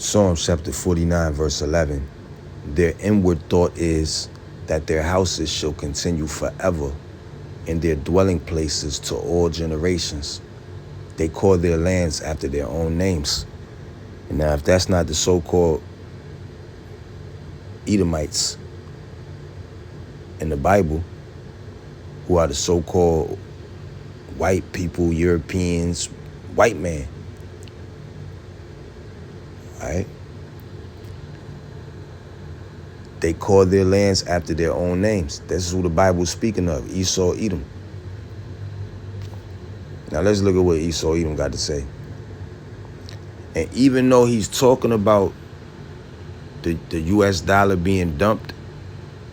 Psalm chapter 49, verse 11. Their inward thought is that their houses shall continue forever, and their dwelling places to all generations. They call their lands after their own names. And now, if that's not the so-called Edomites in the Bible, who are the so-called white people, Europeans, white man, all right? They call their lands after their own names. This is who the Bible is speaking of, Esau, Edom. Now let's look at what Esau, Edom got to say. And even though he's talking about the U.S. dollar being dumped,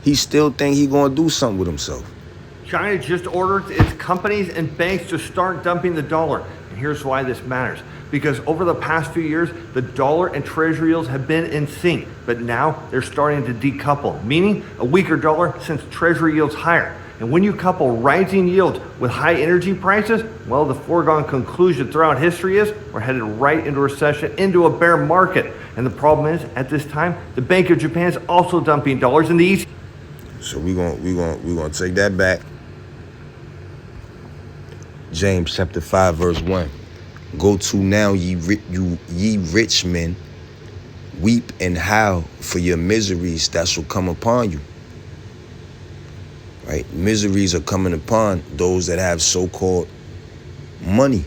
he still think he gonna do something with himself. China just ordered its companies and banks to start dumping the dollar. And here's why this matters. Because over the past few years, the dollar and treasury yields have been in sync, but now they're starting to decouple, meaning a weaker dollar sends treasury yields higher. And when you couple rising yields with high energy prices, well, the foregone conclusion throughout history is we're headed right into a recession, into a bear market. And the problem is, at this time, the Bank of Japan is also dumping dollars in the East. So we're gonna take that back. James chapter 5, verse 1. Go to now, ye rich men, weep and howl for your miseries that shall come upon you. Right? Miseries are coming upon those that have so-called money.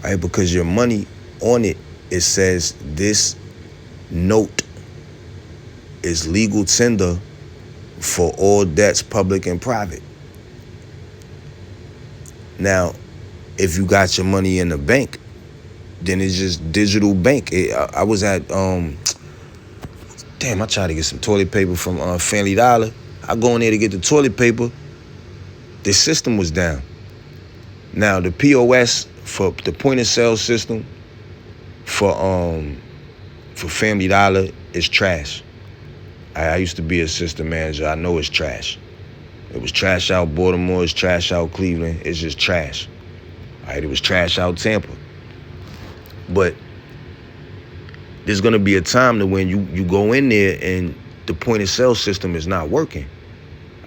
Right? Because your money, on it, it says this note is legal tender for all debts, public and private. Now, if you got your money in the bank, then it's just digital bank. I was at, I tried to get some toilet paper from Family Dollar. I go in there to get the toilet paper. The system was down. Now, the POS for the point of sale system for Family Dollar is trash. I used to be a assistant manager. I know it's trash. It was trash out Baltimore. It's trash out Cleveland. It's just trash. All right, it was trash out Tampa. But there's gonna be a time to when you go in there and the point of sale system is not working.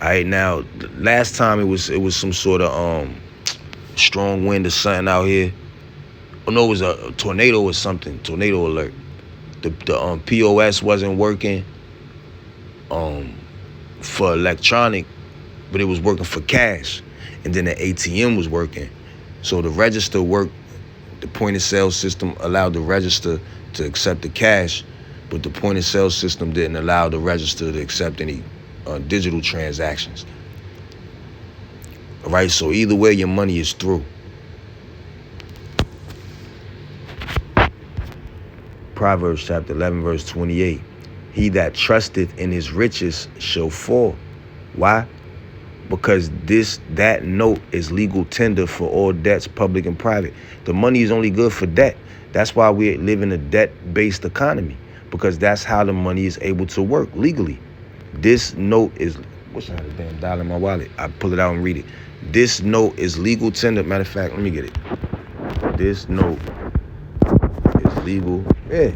All right, now last time it was some sort of strong wind or something out here. Oh no, it was a tornado or something. Tornado alert. The POS wasn't working for electronic, but it was working for cash. And then the ATM was working. So the register worked, the point of sale system allowed the register to accept the cash, but the point of sale system didn't allow the register to accept any digital transactions. All right, so either way, your money is through. Proverbs chapter 11, verse 28. He that trusteth in his riches shall fall. Why? Because that note is legal tender for all debts, public and private. The money is only good for debt. That's why we live in a debt-based economy, because that's how the money is able to work legally. This note is, what's that damn dollar in my wallet? I pull it out and read it. This note is legal tender. Matter of fact, let me get it. This note is legal. Yeah.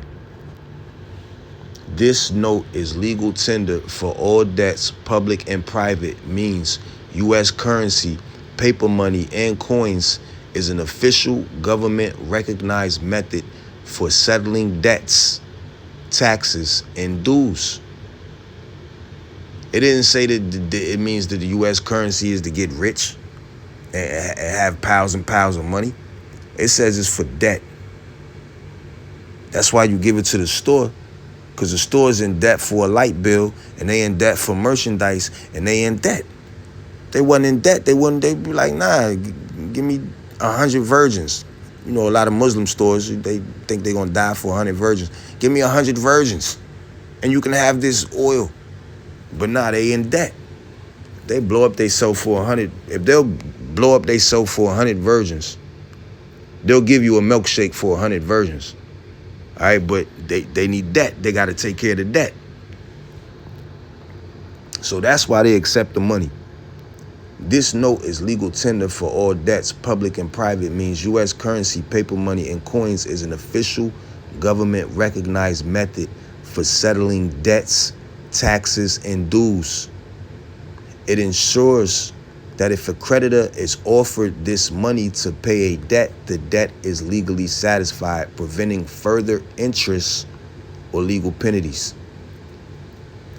This note is legal tender for all debts, public and private, means U.S. currency, paper money, and coins is an official government-recognized method for settling debts, taxes, and dues. It didn't say that it means that the U.S. currency is to get rich and have piles and piles of money. It says it's for debt. That's why you give it to the store. Because the store's in debt for a light bill, and they in debt for merchandise, and they in debt. They wasn't in debt. They'd be like, nah, give me 100 virgins. You know, a lot of Muslim stores, they think they're gonna die for 100 virgins. Give me 100 virgins, and you can have this oil. But nah, they in debt. They blow up they sell for 100. If they'll blow up they sell for 100 virgins, they'll give you a milkshake for 100 virgins. All right, but they need debt. They got to take care of the debt. So that's why they accept the money. This note is legal tender for all debts, public and private, means U.S. currency, paper money, and coins is an official government recognized method for settling debts, taxes, and dues. It ensures that if a creditor is offered this money to pay a debt, the debt is legally satisfied, preventing further interest or legal penalties.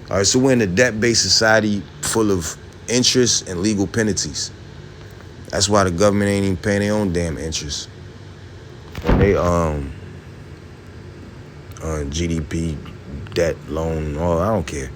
All right, so we're in a debt-based society full of interest and legal penalties. That's why the government ain't even paying their own damn interest. And they GDP, debt, loan, I don't care.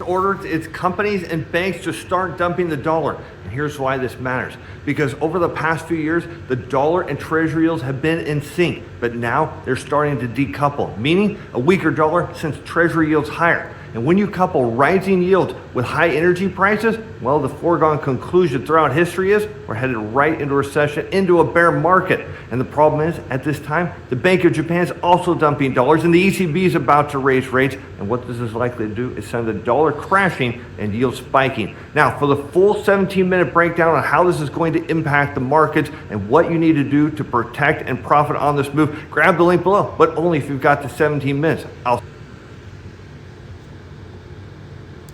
Ordered its companies and banks to start dumping the dollar. And here's why this matters. Because over the past few years, the dollar and treasury yields have been in sync, but now they're starting to decouple, meaning a weaker dollar sends treasury yields higher. And when you couple rising yields with high energy prices, well, the foregone conclusion throughout history is we're headed right into a recession, into a bear market. And the problem is, at this time, the Bank of Japan is also dumping dollars, and the ECB is about to raise rates. And what this is likely to do is send the dollar crashing and yields spiking. Now, for the full 17-minute breakdown on how this is going to impact the markets and what you need to do to protect and profit on this move, grab the link below, but only if you've got the 17 minutes.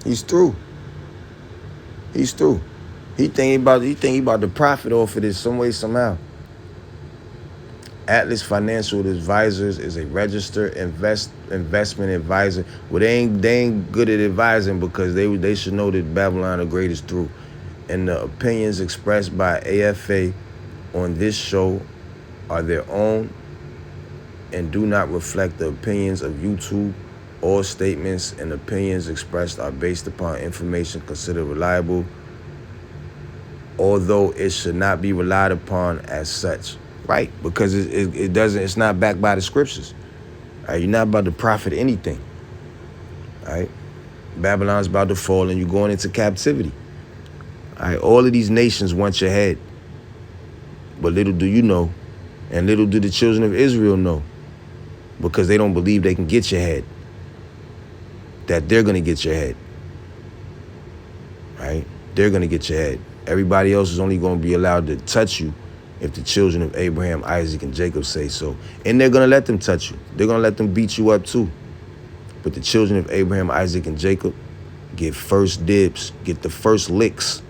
He's through. He's through. He think he about to profit off of this some way, somehow. Atlas Financial Advisors is a registered investment advisor. Well, they ain't good at advising because they should know that Babylon the Great is through. And the opinions expressed by AFA on this show are their own and do not reflect the opinions of YouTube. All statements and opinions expressed are based upon information considered reliable, although it should not be relied upon as such. Right? Because it's not backed by the scriptures. All right? You're not about to profit anything. All right? Babylon's about to fall and you're going into captivity. All right? All of these nations want your head. But little do you know, and little do the children of Israel know, because they don't believe they can get your head, that they're going to get your head. Right? They're going to get your head. Everybody else is only going to be allowed to touch you if the children of Abraham, Isaac, and Jacob say so. And they're going to let them touch you. They're going to let them beat you up too. But the children of Abraham, Isaac, and Jacob get first dibs, get the first licks,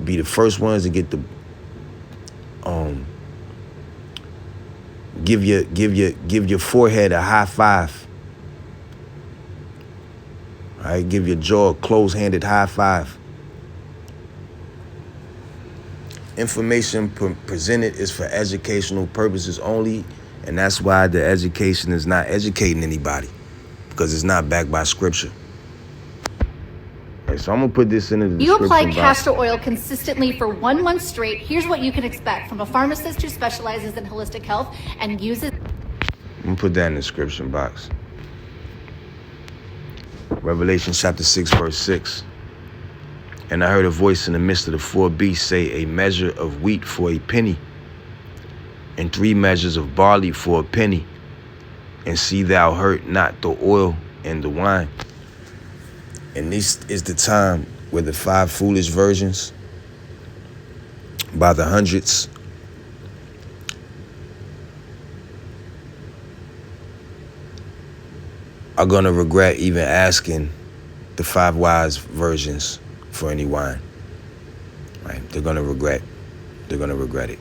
be the first ones to get the give your forehead a high five. All right, give your jaw a close-handed high five. Information presented is for educational purposes only, and that's why the education is not educating anybody, because it's not backed by scripture. Okay, so I'm gonna put this into the description box. You apply castor oil consistently for 1 month straight. Here's what you can expect from a pharmacist who specializes in holistic health and uses. I'm gonna put that in the description box. Revelation chapter 6, verse 6. And I heard a voice in the midst of the four beasts say, a measure of wheat for a penny, and 3 measures of barley for a penny, and see thou hurt not the oil and the wine. And this is the time where the 5 foolish virgins, by the hundreds, are going to regret even asking the 5 wise virgins for any wine. Right? They're going to regret it.